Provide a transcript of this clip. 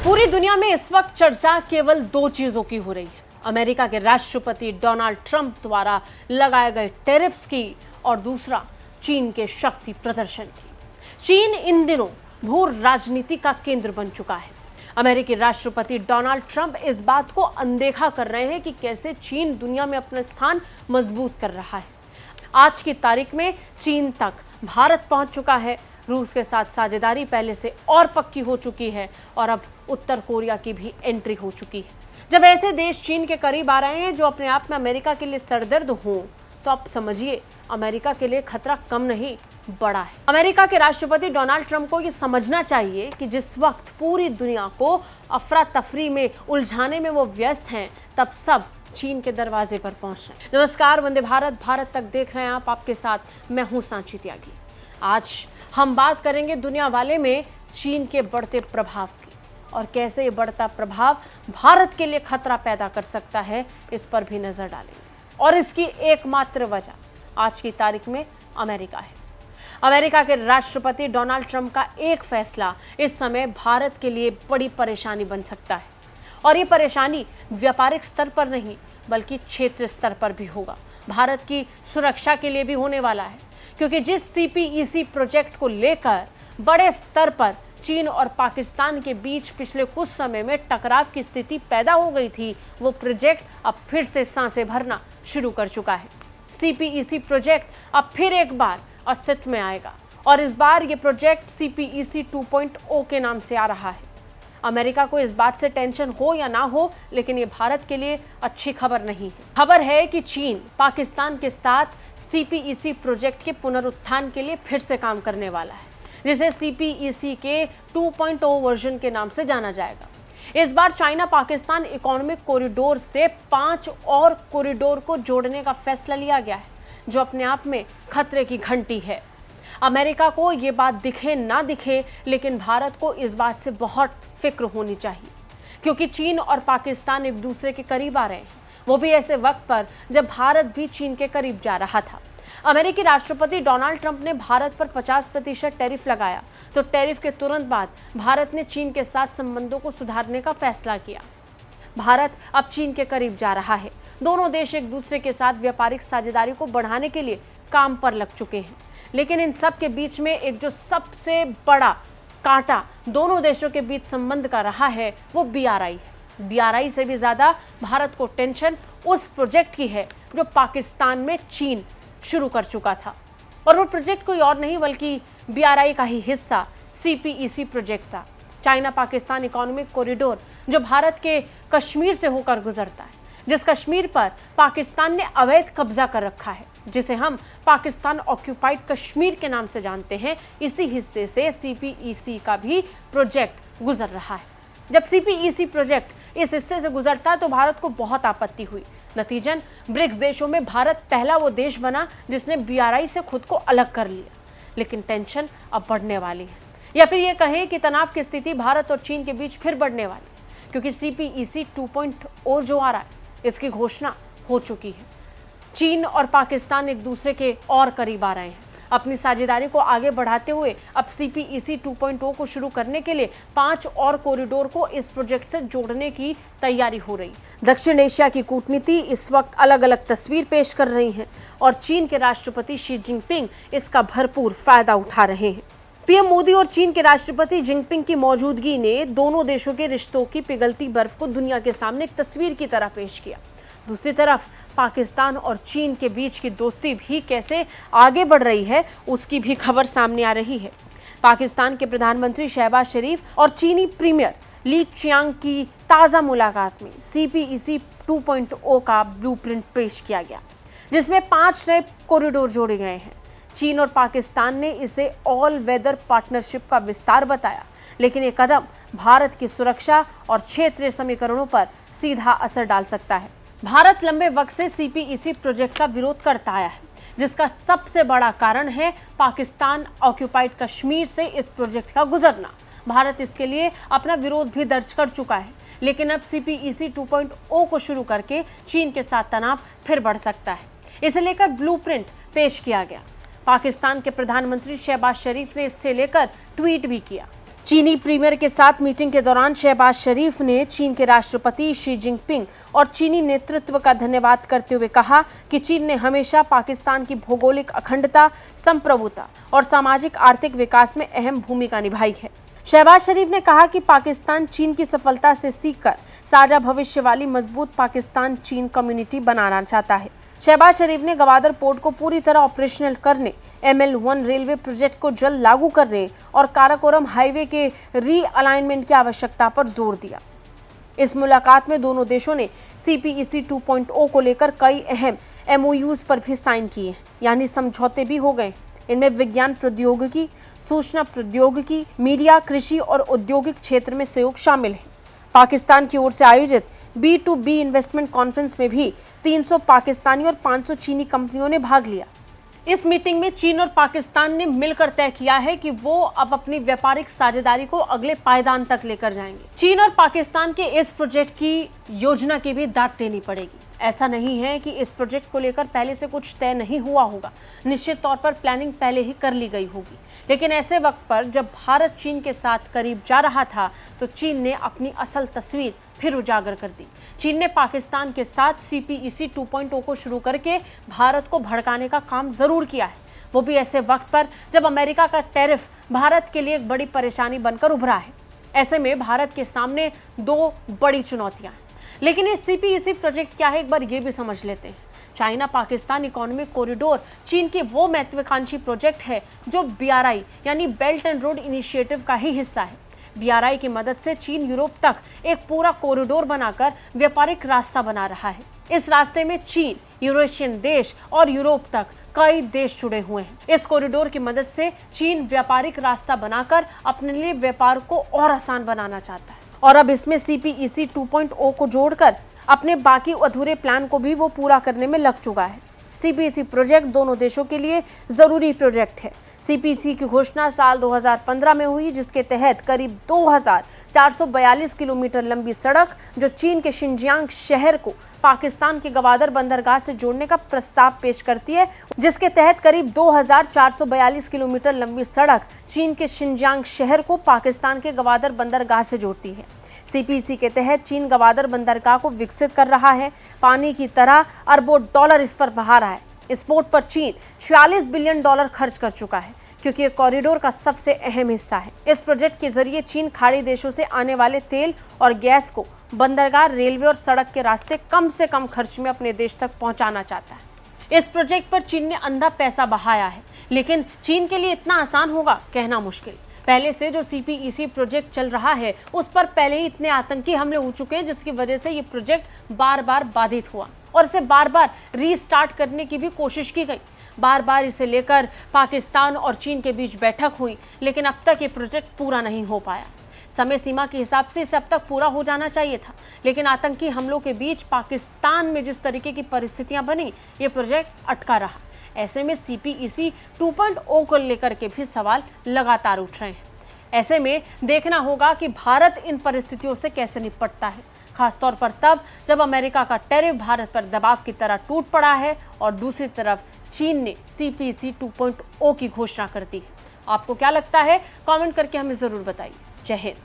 पूरी दुनिया में इस वक्त चर्चा केवल दो चीजों की हो रही है, अमेरिका के राष्ट्रपति डोनाल्ड ट्रंप द्वारा लगाए गए टैरिफ्स की और दूसरा चीन के शक्ति प्रदर्शन की। चीन इन दिनों भू राजनीति का केंद्र बन चुका है। अमेरिकी राष्ट्रपति डोनाल्ड ट्रंप इस बात को अनदेखा कर रहे हैं कि कैसे चीन दुनिया में अपना स्थान मजबूत कर रहा है। आज की तारीख में चीन तक भारत पहुंच चुका है। रूस के साथ साझेदारी पहले से और पक्की हो चुकी है और अब उत्तर कोरिया की भी एंट्री हो चुकी है। जब ऐसे देश चीन के करीब आ रहे हैं जो अपने आप में अमेरिका के लिए सरदर्द हों, तो आप समझिए अमेरिका के लिए खतरा कम नहीं बड़ा है। अमेरिका के राष्ट्रपति डोनाल्ड ट्रंप को ये समझना चाहिए कि जिस वक्त पूरी दुनिया को अफरा तफरी में उलझाने में वो व्यस्त हैं, तब सब चीन के दरवाजे पर पहुंच रहे हैं। नमस्कार, वंदे भारत, भारत तक देख रहे हैं आप। आपके साथ मैं हूं सांची त्यागी। आज हम बात करेंगे दुनिया वाले में चीन के बढ़ते प्रभाव की और कैसे ये बढ़ता प्रभाव भारत के लिए खतरा पैदा कर सकता है, इस पर भी नजर डालेंगे। और इसकी एकमात्र वजह आज की तारीख में अमेरिका है। अमेरिका के राष्ट्रपति डोनाल्ड ट्रंप का एक फैसला इस समय भारत के लिए बड़ी परेशानी बन सकता है और ये परेशानी व्यापारिक स्तर पर नहीं बल्कि क्षेत्रीय स्तर पर भी होगा। भारत की सुरक्षा के लिए भी होने वाला है, क्योंकि जिस सीपीईसी प्रोजेक्ट को लेकर बड़े स्तर पर चीन और पाकिस्तान के बीच पिछले कुछ समय में टकराव की स्थिति पैदा हो गई थी, वो प्रोजेक्ट अब फिर से सांसें भरना शुरू कर चुका है। सीपीईसी प्रोजेक्ट अब फिर एक बार अस्तित्व में आएगा और इस बार ये प्रोजेक्ट सीपीईसी 2.0 के नाम से आ रहा है। अमेरिका को इस बात से टेंशन हो या ना हो, लेकिन ये भारत के लिए अच्छी खबर नहीं है। खबर है कि चीन पाकिस्तान के साथ सीपीईसी प्रोजेक्ट के पुनरुत्थान के लिए फिर से काम करने वाला है, जिसे सीपीईसी के 2.0 वर्जन के नाम से जाना जाएगा। इस बार चाइना पाकिस्तान इकोनॉमिक कॉरिडोर से 5 और कॉरिडोर को जोड़ने का फैसला लिया गया है, जो अपने आप में खतरे की घंटी है। अमेरिका को ये बात दिखे ना दिखे, लेकिन भारत को इस बात से बहुत फिक्र होनी चाहिए, क्योंकि चीन और पाकिस्तान एक दूसरे के करीब आ रहे हैं, वो भी ऐसे वक्त पर जब भारत भी चीन के करीब जा रहा था। अमेरिकी राष्ट्रपति डोनाल्ड ट्रंप ने भारत पर 50% टैरिफ लगाया, तो टैरिफ के तुरंत बाद भारत ने चीन के साथ संबंधों को सुधारने का फैसला किया। भारत अब चीन के करीब जा रहा है। दोनों देश एक दूसरे के साथ व्यापारिक साझेदारी को बढ़ाने के लिए काम पर लग चुके हैं, लेकिन इन सब के बीच में एक जो सबसे बड़ा कांटा दोनों देशों के बीच संबंध का रहा है, वो बीआरआई है। बीआरआई से भी ज्यादा भारत को टेंशन उस प्रोजेक्ट की है जो पाकिस्तान में चीन शुरू कर चुका था, और वो प्रोजेक्ट कोई और नहीं बल्कि बीआरआई का ही हिस्सा सीपीईसी प्रोजेक्ट था। चाइना पाकिस्तान इकोनॉमिक कॉरिडोर, जो भारत के कश्मीर से होकर गुजरता है, जिस कश्मीर पर पाकिस्तान ने अवैध कब्जा कर रखा है, जिसे हम पाकिस्तान ऑक्यूपाइड कश्मीर के नाम से जानते हैं, इसी हिस्से से सीपीईसी का भी प्रोजेक्ट गुजर रहा है। जब सीपीईसी प्रोजेक्ट इस हिस्से से गुजरता तो भारत को बहुत आपत्ति हुई। नतीजन ब्रिक्स देशों में भारत पहला वो देश बना जिसने बीआरआई से खुद को अलग कर लिया। लेकिन टेंशन अब बढ़ने वाली है, या फिर ये कहें कि तनाव की स्थिति भारत और चीन के बीच फिर बढ़ने वाली है, क्योंकि सीपीईसी 2.0 जो आ रहा है, इसकी घोषणा हो चुकी है। चीन और पाकिस्तान एक दूसरे के और करीब आ रहे हैं। अपनी साझेदारी को आगे बढ़ाते हुए अब सीपीईसी 2.0 को शुरू करने के लिए 5 और कॉरिडोर को इस प्रोजेक्ट से जोड़ने की तैयारी हो रही। दक्षिण एशिया की कूटनीति इस वक्त अलग अलग तस्वीर पेश कर रही है और चीन के राष्ट्रपति शी जिनपिंग इसका भरपूर फायदा उठा रहे हैं। पीएम मोदी और चीन के राष्ट्रपति जिनपिंग की मौजूदगी ने दोनों देशों के रिश्तों की पिघलती बर्फ को दुनिया के सामने एक तस्वीर की तरह पेश किया। दूसरी तरफ पाकिस्तान और चीन के बीच की दोस्ती भी कैसे आगे बढ़ रही है, उसकी भी खबर सामने आ रही है। पाकिस्तान के प्रधानमंत्री शहबाज शरीफ और चीनी प्रीमियर ली चियांग की ताज़ा मुलाकात में सीपीईसी 2.0 का ब्लूप्रिंट पेश किया गया, जिसमें 5 नए कॉरिडोर जोड़े गए हैं। चीन और पाकिस्तान ने इसे ऑल वेदर पार्टनरशिप का विस्तार बताया, लेकिन ये कदम भारत की सुरक्षा और क्षेत्रीय समीकरणों पर सीधा असर डाल सकता है। भारत लंबे वक्त से सीपीईसी प्रोजेक्ट का विरोध करता आया है, जिसका सबसे बड़ा कारण है पाकिस्तान ऑक्यूपाइड कश्मीर से इस प्रोजेक्ट का गुजरना। भारत इसके लिए अपना विरोध भी दर्ज कर चुका है, लेकिन अब सीपीईसी 2.0 को शुरू करके चीन के साथ तनाव फिर बढ़ सकता है। इसे लेकर ब्लूप्रिंट पेश किया गया। पाकिस्तान के प्रधानमंत्री शहबाज शरीफ ने इससे लेकर ट्वीट भी किया। चीनी प्रीमियर के साथ मीटिंग के दौरान शहबाज शरीफ ने चीन के राष्ट्रपति शी जिनपिंग और चीनी नेतृत्व का धन्यवाद करते हुए कहा कि चीन ने हमेशा पाकिस्तान की भौगोलिक अखंडता, संप्रभुता और सामाजिक आर्थिक विकास में अहम भूमिका निभाई है। शहबाज शरीफ ने कहा कि पाकिस्तान चीन की सफलता से सीखकर साझा भविष्य वाली मजबूत पाकिस्तान चीन कम्युनिटी बनाना चाहता है। शहबाज शरीफ ने गवादर पोर्ट को पूरी तरह ऑपरेशनल करने, ML1 रेलवे प्रोजेक्ट को जल्द लागू करने और काराकोरम हाईवे के रीअलाइनमेंट की आवश्यकता पर जोर दिया। इस मुलाकात में दोनों देशों ने CPEC 2.0 को लेकर कई अहम MOUs पर भी साइन किए, यानी समझौते भी हो गए। इनमें विज्ञान प्रौद्योगिकी, सूचना प्रौद्योगिकी, मीडिया, कृषि और औद्योगिक क्षेत्र में सहयोग शामिल है। पाकिस्तान की ओर से आयोजित B2B इन्वेस्टमेंट कॉन्फ्रेंस में भी 300 पाकिस्तानी और 500 चीनी कंपनियों ने भाग लिया। इस मीटिंग में चीन और पाकिस्तान ने मिलकर तय किया है कि वो अब अपनी व्यापारिक साझेदारी को अगले पायदान तक लेकर जाएंगे। चीन और पाकिस्तान के इस प्रोजेक्ट की योजना की भी दाद देनी पड़ेगी। ऐसा नहीं है कि इस प्रोजेक्ट को लेकर पहले से कुछ तय नहीं हुआ होगा, निश्चित तौर पर प्लानिंग पहले ही कर ली गई होगी। लेकिन ऐसे वक्त पर जब भारत चीन के साथ करीब जा रहा था तो चीन ने अपनी असल तस्वीर फिर उजागर कर दी। चीन ने पाकिस्तान के साथ CPEC 2.0 को शुरू करके भारत को भड़काने का काम जरूर किया है, वो भी ऐसे वक्त पर जब अमेरिका का टैरिफ भारत के लिए एक बड़ी परेशानी बनकर उभरा है। ऐसे में भारत के सामने दो बड़ी चुनौतियां हैं। लेकिन इस CPEC प्रोजेक्ट क्या है, एक बार ये भी समझ लेते हैं। चाइना पाकिस्तान इकोनॉमिक कॉरिडोर चीन की वो महत्वाकांक्षी प्रोजेक्ट है जो BRI यानी बेल्ट एंड रोड इनिशिएटिव का ही हिस्सा है। BRI की मदद से चीन यूरोप तक एक पूरा कॉरिडोर बनाकर व्यापारिक रास्ता बना रहा है। इस रास्ते में चीन, यूरेशियन देश और यूरोप तक कई देश जुड़े हुए हैं। इस कॉरिडोर की मदद से चीन व्यापारिक रास्ता बनाकर अपने लिए व्यापार को और आसान बनाना चाहता है और अब इसमें CPEC 2.0 को जोड़कर अपने बाकी अधूरे प्लान को भी वो पूरा करने में लग चुका है। CPEC प्रोजेक्ट दोनों देशों के लिए जरूरी प्रोजेक्ट है। CPEC की घोषणा साल 2015 में हुई, जिसके तहत करीब 2442 किलोमीटर लंबी सड़क जो चीन के शिनजियांग शहर को पाकिस्तान के गवादर बंदरगाह से जोड़ने का प्रस्ताव पेश करती है, जिसके तहत करीब 2442 किलोमीटर लंबी सड़क चीन के शिनजियांग शहर को पाकिस्तान के गवादर बंदरगाह से जोड़ती है। CPEC के तहत चीन गवादर बंदरगाह को विकसित कर रहा है, पानी की तरह अरबों डॉलर इस पर बहा रहा है। इस पोर्ट पर चीन $46 बिलियन खर्च कर चुका है, क्योंकि ये कॉरिडोर का सबसे अहम हिस्सा है। इस प्रोजेक्ट के जरिए चीन खाड़ी देशों से आने वाले तेल और गैस को बंदरगाह, रेलवे और सड़क के रास्ते कम से कम खर्च में अपने देश तक पहुंचाना चाहता है। इस प्रोजेक्ट पर चीन ने अंधा पैसा बहाया है, लेकिन चीन के लिए इतना आसान होगा कहना मुश्किल। पहले से जो CPEC प्रोजेक्ट चल रहा है उस पर पहले ही इतने आतंकी हमले हो चुके हैं, जिसकी वजह से ये प्रोजेक्ट बार बार बाधित हुआ और इसे बार बार रीस्टार्ट करने की भी कोशिश की गई। बार बार इसे लेकर पाकिस्तान और चीन के बीच बैठक हुई, लेकिन अब तक ये प्रोजेक्ट पूरा नहीं हो पाया। समय सीमा के हिसाब से इसे अब तक पूरा हो जाना चाहिए था, लेकिन आतंकी हमलों के बीच पाकिस्तान में जिस तरीके की परिस्थितियां बनी, ये प्रोजेक्ट अटका रहा। ऐसे में CPEC 2.0 को लेकर के भी सवाल लगातार उठ रहे हैं। ऐसे में देखना होगा कि भारत इन परिस्थितियों से कैसे निपटता है, खासतौर पर तब जब अमेरिका का टैरिफ भारत पर दबाव की तरह टूट पड़ा है और दूसरी तरफ चीन ने CPEC 2.0 की घोषणा कर दी है। आपको क्या लगता है, कमेंट करके हमें जरूर बताइए। जय हिंद।